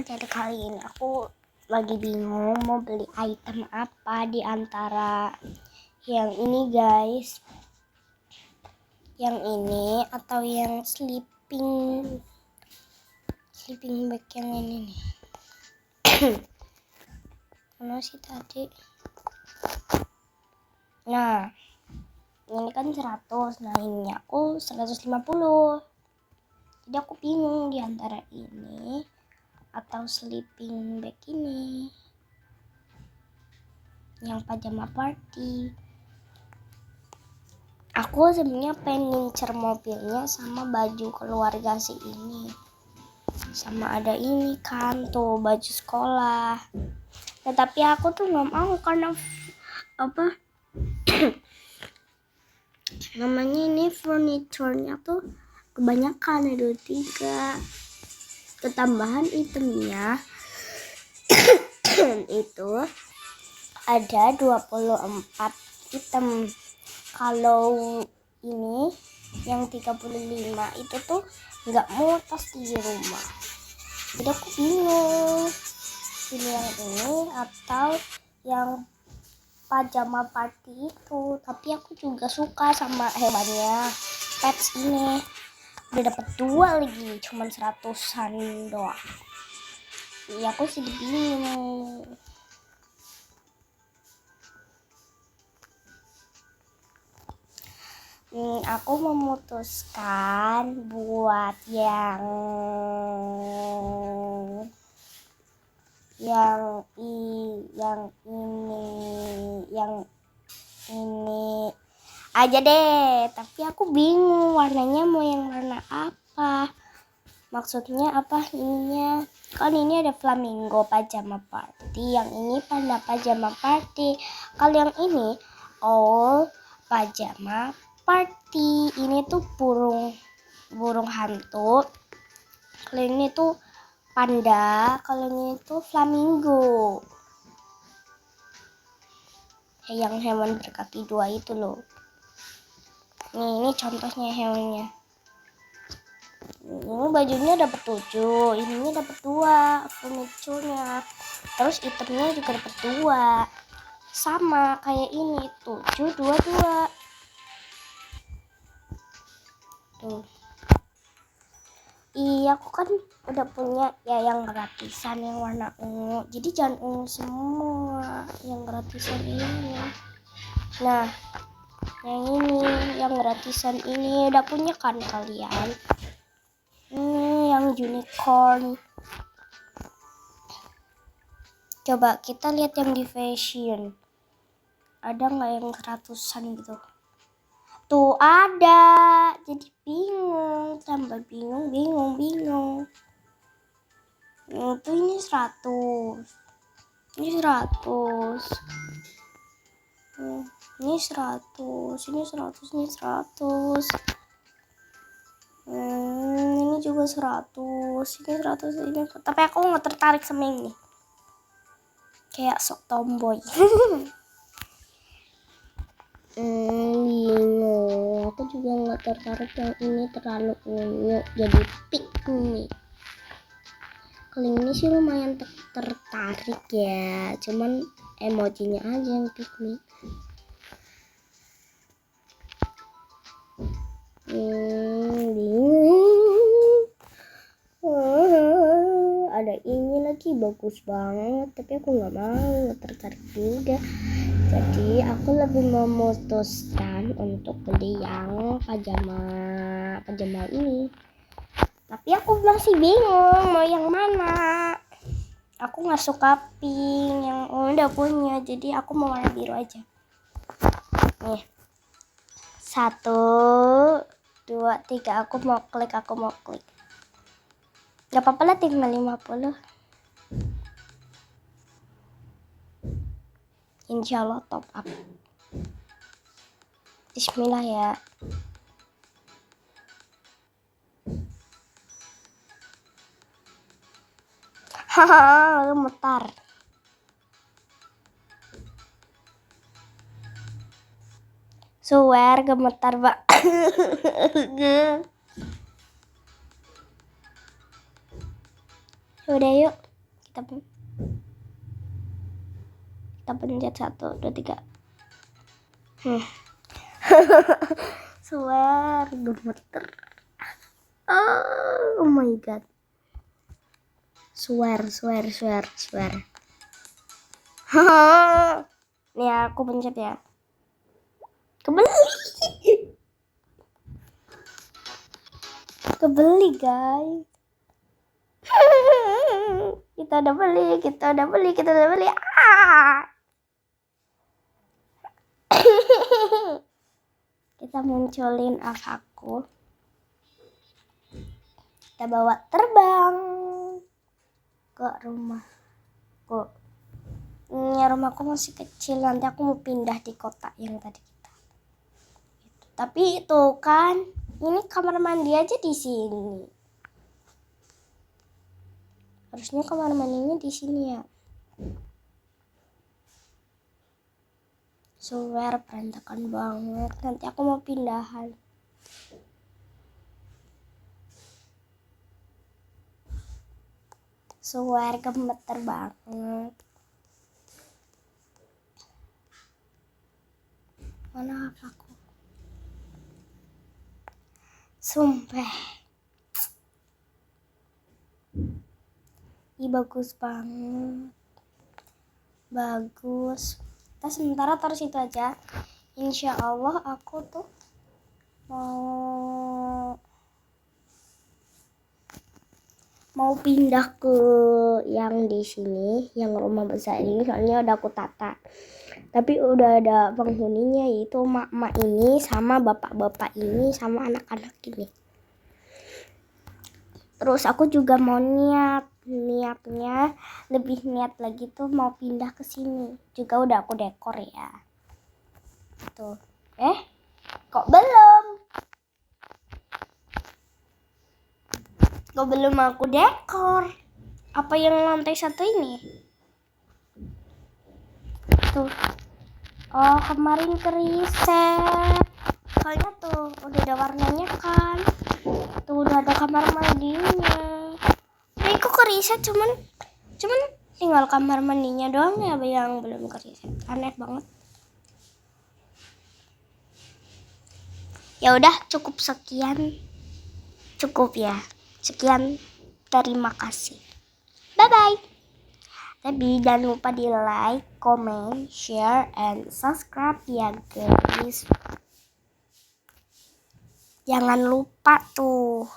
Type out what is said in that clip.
Jadi kali ini aku lagi bingung mau beli item apa di antara yang ini guys, yang ini atau yang sleeping bag yang ini nih. Mana sih tadi? Nah, ini kan 100, nah ini aku 150. Jadi aku bingung di antara ini atau sleeping bag ini, yang pajama party. Aku sebenarnya pengen ngincer mobilnya sama baju keluarga si ini, sama ada ini kan tuh baju sekolah. Nah, tapi aku tuh nggak mau karena apa namanya ini furniturnya tuh kebanyakan, ada 3. Ketambahan itemnya itu ada 24 item. Kalau ini yang 35 itu tuh nggak mutas di rumah. Jadi aku bingung pilih yang ini atau yang pajama party itu. Tapi aku juga suka sama hewannya pets ini. Udah dapet 2 lagi, cuman 100-an doang. Iya, aku sih bingung. Aku memutuskan buat yang ini aja deh. Tapi aku bingung warnanya mau yang warna apa. Maksudnya apa ininya? Kan ini ada flamingo pajama party, yang ini panda pajama party. Kalau yang ini all pajama party. Ini tuh burung hantu. Kalau ini tuh panda, kalau ini tuh flamingo. Yang hewan berkaki 2 itu loh. Ini contohnya hewannya. Ini bajunya dapat 7, ininya dapat 2, furniturnya. Terus itemnya juga dapat 2. Sama kayak ini, 7 2 2. Tuh. Iya, aku kan udah punya ya yang gratisan yang warna ungu. Jadi jangan ungu semua, yang gratisan ini. Nah, yang ini, yang gratisan ini udah punya kan kalian? Ini yang unicorn. Coba kita lihat yang di fashion. Ada nggak yang 100-an gitu? Tuh ada. Jadi bingung, tambah bingung. Tuh ini 100. Ini 100. Ini 100. Ini 100. Ini 100. Ini juga 100. Ini 100. Ini. Tapi aku nggak tertarik sama ini. Kayak sok tomboy. Bingung. Aku juga nggak tertarik yang ini, terlalu ungu. Jadi pick me. Kalau ini sih lumayan tertarik ya. Cuman emojinya aja yang pick me. Ada ini lagi bagus banget, tapi aku nggak mau, nggak tertarik juga. Jadi aku lebih memutuskan untuk beli yang pajama ini. Tapi aku masih bingung mau yang mana. Aku nggak suka pink yang udah punya, jadi aku mau warna biru aja. Nih, 1 2 3, aku mau klik. Gak apa-apa lah, tinggal 50. Insya Allah top up. Bismillah ya. Hahaha, gemetar. Swear gemetar banget. Udah yuk, kita pencet 1, 2, 3. Swear, gemeter. Oh my god. Swear. Nih aku pencet ya. Kebeli guys. Kita udah beli. Kita munculin avaku. Kita bawa terbang ke rumahku. Ini rumahku masih kecil, nanti aku mau pindah di kota yang tadi kita. Tapi itu kan, ini kamar mandi aja di sini. Harusnya kamar mandinya di sini ya. Swear berantakan banget. Nanti aku mau pindahan. Swear gemeter banget. Mana aku? Sumpah. Ih, bagus banget. Bagus. Kita sementara taruh situ aja. Insya Allah aku tuh mau pindah ke yang di sini, yang rumah besar ini, soalnya udah aku tata. Tapi udah ada penghuninya, yaitu mak-mak ini sama bapak-bapak ini sama anak-anak ini. Terus aku juga mau niatnya lebih niat lagi tuh mau pindah ke sini. Juga udah aku dekor ya. Tuh. Kok belum? Kok belum aku dekor? Apa yang lantai 1 ini? Tuh. Oh, kemarin keriset. Soalnya tuh udah ada warnanya kan. Tuh udah ada kamar mandinya. Tapi kok keriset cuman tinggal kamar mandinya doang ya yang belum keriset. Aneh banget. Ya udah, cukup sekian. Cukup ya. Sekian. Terima kasih. Bye bye. Tapi jangan lupa di like, comment, share, and subscribe ya guys. Jangan lupa tuh.